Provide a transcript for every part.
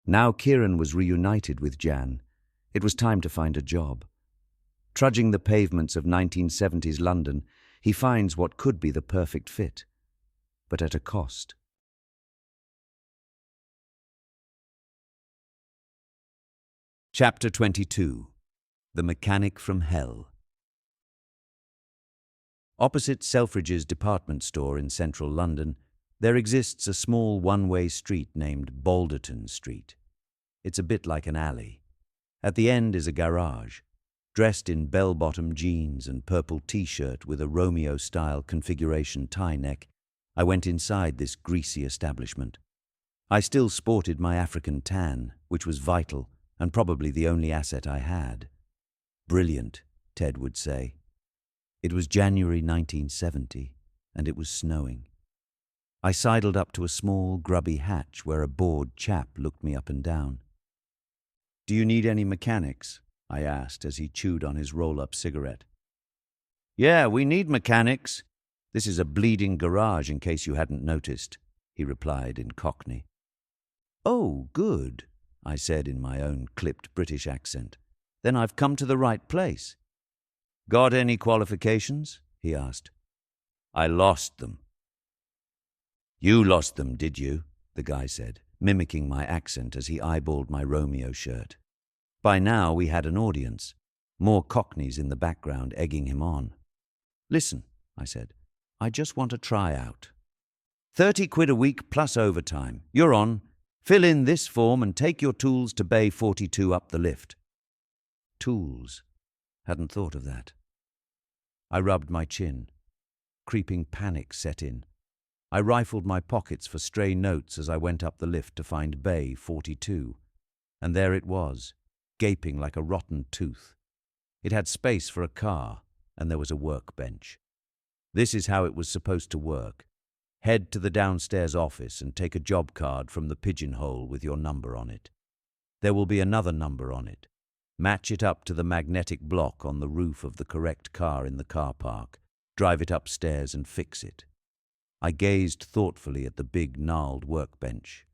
Now Kieron was reunited with Jan. It was time to find a job. Trudging the pavements of 1970s London, he finds what could be the perfect fit, but at a cost. Chapter 22. The Mechanic from Hell. Opposite Selfridge's department store in central London, there exists a small one-way street named Balderton Street. It's a bit like an alley. At the end is a garage. Dressed in bell-bottom jeans and purple t-shirt with a Romeo-style configuration tie neck, I went inside this greasy establishment. I still sported my African tan, which was vital and probably the only asset I had. Brilliant, Ted would say. It was January 1970, and it was snowing. I sidled up to a small, grubby hatch where a bored chap looked me up and down. "Do you need any mechanics?" I asked as he chewed on his roll-up cigarette. "Yeah, we need mechanics. This is a bleeding garage, in case you hadn't noticed," he replied in Cockney. "Oh, good," I said in my own clipped British accent. "Then I've come to the right place." "Got any qualifications?" he asked. "I lost them." "You lost them, did you?" the guy said, mimicking my accent as he eyeballed my Romeo shirt. By now we had an audience, more Cockneys in the background egging him on. "Listen," I said, "I just want a tryout. 30 quid a week plus overtime. You're on. Fill in this form and take your tools to Bay 42 up the lift." Tools. Hadn't thought of that. I rubbed my chin. Creeping panic set in. I rifled my pockets for stray notes as I went up the lift to find Bay 42. And there it was, gaping like a rotten tooth. It had space for a car, and there was a workbench. This is how it was supposed to work. Head to the downstairs office and take a job card from the pigeonhole with your number on it. There will be another number on it. Match it up to the magnetic block on the roof of the correct car in the car park. Drive it upstairs and fix it. I gazed thoughtfully at the big, gnarled workbench.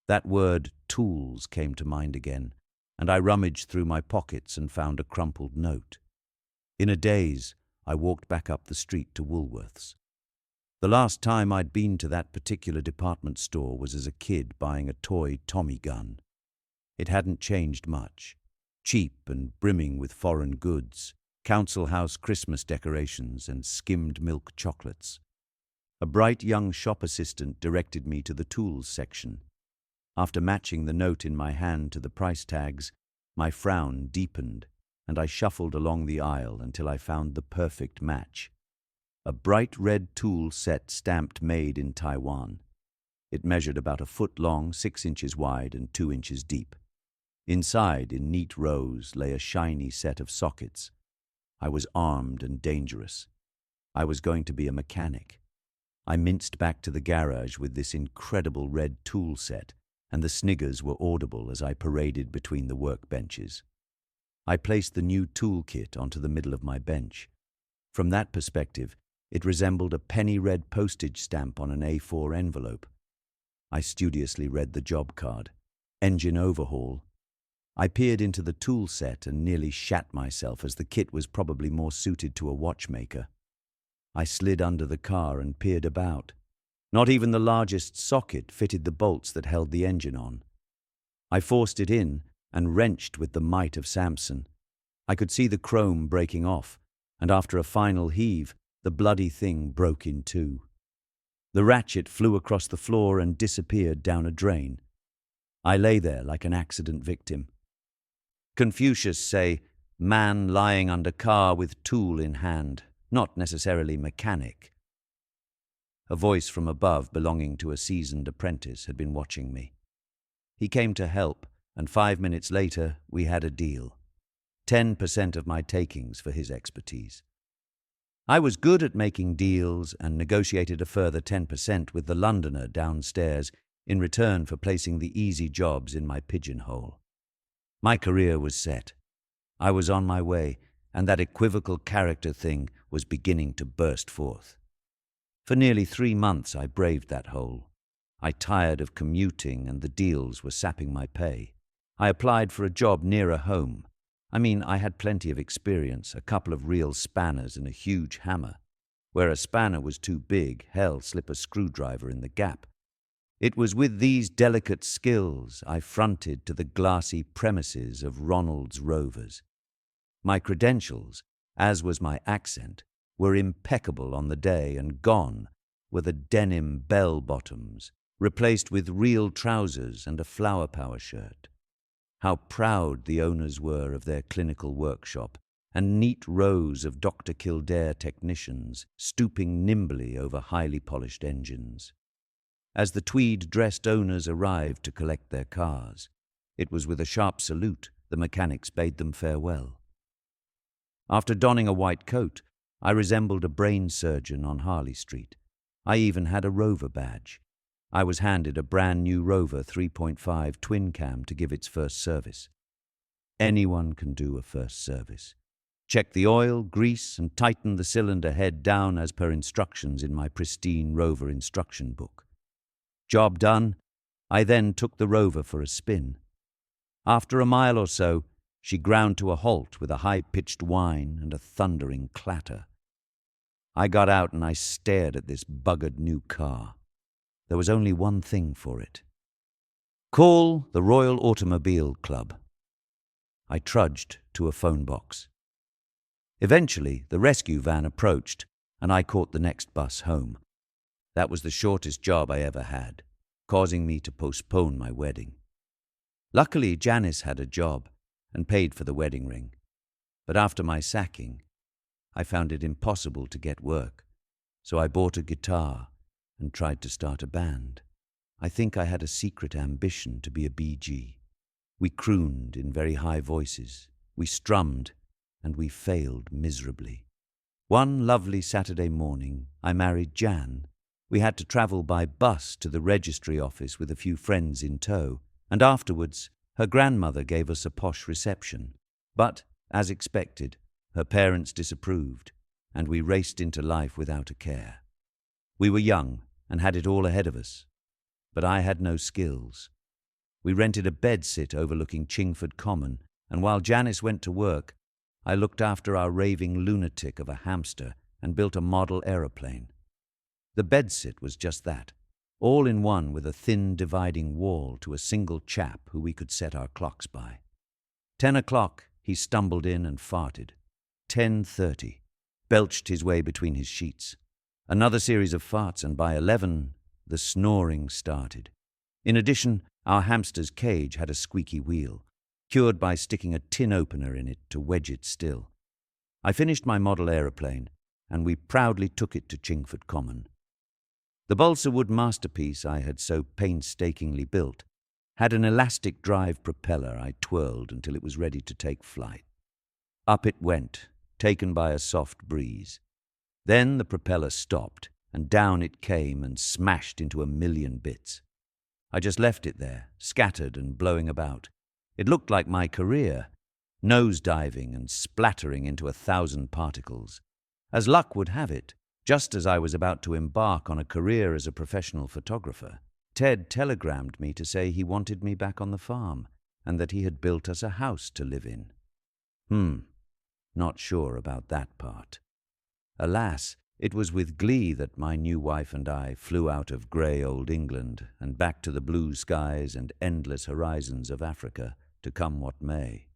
That word, tools, came to mind again, and I rummaged through my pockets and found a crumpled note. In a daze, I walked back up the street to Woolworths. The last time I'd been to that particular department store was as a kid buying a toy Tommy gun. It hadn't changed much. Cheap and brimming with foreign goods, council house Christmas decorations and skimmed milk chocolates. A bright young shop assistant directed me to the tools section. After matching the note in my hand to the price tags, my frown deepened, and I shuffled along the aisle until I found the perfect match. A bright red tool set stamped made in Taiwan. It measured about 1 foot long, 6 inches wide, and 2 inches deep. Inside, in neat rows, lay a shiny set of sockets. I was armed and dangerous. I was going to be a mechanic. I minced back to the garage with this incredible red tool set, and the sniggers were audible as I paraded between the workbenches. I placed the new toolkit onto the middle of my bench. From that perspective, it resembled a penny-red postage stamp on an A4 envelope. I studiously read the job card. Engine overhaul. I peered into the tool set and nearly shat myself, as the kit was probably more suited to a watchmaker. I slid under the car and peered about. Not even the largest socket fitted the bolts that held the engine on. I forced it in and wrenched with the might of Samson. I could see the chrome breaking off, and after a final heave, the bloody thing broke in two. The ratchet flew across the floor and disappeared down a drain. I lay there like an accident victim. Confucius say, "Man lying under car with tool in hand, not necessarily mechanic." A voice from above belonging to a seasoned apprentice had been watching me. He came to help, and 5 minutes later we had a deal. 10% of my takings for his expertise. I was good at making deals and negotiated a further 10% with the Londoner downstairs in return for placing the easy jobs in my pigeonhole. My career was set. I was on my way, and that equivocal character thing was beginning to burst forth. For nearly 3 months I braved that hole. I tired of commuting and the deals were sapping my pay. I applied for a job nearer home. I had plenty of experience, a couple of real spanners and a huge hammer. Where a spanner was too big, hell, slip a screwdriver in the gap. It was with these delicate skills I fronted to the glassy premises of Ronald's Rovers. My credentials, as was my accent, were impeccable on the day, and gone were the denim bell-bottoms, replaced with real trousers and a flower power shirt. How proud the owners were of their clinical workshop, and neat rows of Dr. Kildare technicians stooping nimbly over highly polished engines. As the tweed-dressed owners arrived to collect their cars, it was with a sharp salute the mechanics bade them farewell. After donning a white coat, I resembled a brain surgeon on Harley Street. I even had a Rover badge. I was handed a brand new Rover 3.5 twin cam to give its first service. Anyone can do a first service. Check the oil, grease, and tighten the cylinder head down as per instructions in my pristine Rover instruction book. Job done, I then took the Rover for a spin. After a mile or so, she ground to a halt with a high-pitched whine and a thundering clatter. I got out and I stared at this buggered new car. There was only one thing for it. Call the Royal Automobile Club. I trudged to a phone box. Eventually, the rescue van approached, and I caught the next bus home. That was the shortest job I ever had, causing me to postpone my wedding. Luckily, Janice had a job and paid for the wedding ring. But after my sacking, I found it impossible to get work, so I bought a guitar and tried to start a band. I think I had a secret ambition to be a BG. We crooned in very high voices, we strummed, and we failed miserably. One lovely Saturday morning, I married Jan. We had to travel by bus to the registry office with a few friends in tow, and afterwards her grandmother gave us a posh reception. But, as expected, her parents disapproved, and we raced into life without a care. We were young and had it all ahead of us, but I had no skills. We rented a bedsit overlooking Chingford Common, and while Janice went to work, I looked after our raving lunatic of a hamster and built a model aeroplane. The bedsit was just that, all in one with a thin dividing wall to a single chap who we could set our clocks by. 10 o'clock, he stumbled in and farted. 10:30, belched his way between his sheets. Another series of farts, and by 11, the snoring started. In addition, our hamster's cage had a squeaky wheel, cured by sticking a tin opener in it to wedge it still. I finished my model aeroplane, and we proudly took it to Chingford Common. The balsa wood masterpiece I had so painstakingly built had an elastic drive propeller I twirled until it was ready to take flight. Up it went, taken by a soft breeze. Then the propeller stopped, and down it came and smashed into a million bits. I just left it there, scattered and blowing about. It looked like my career, nose-diving and splattering into 1,000 particles. As luck would have it, just as I was about to embark on a career as a professional photographer, Ted telegrammed me to say he wanted me back on the farm and that he had built us a house to live in. Not sure about that part. Alas, it was with glee that my new wife and I flew out of grey old England and back to the blue skies and endless horizons of Africa, to come what may.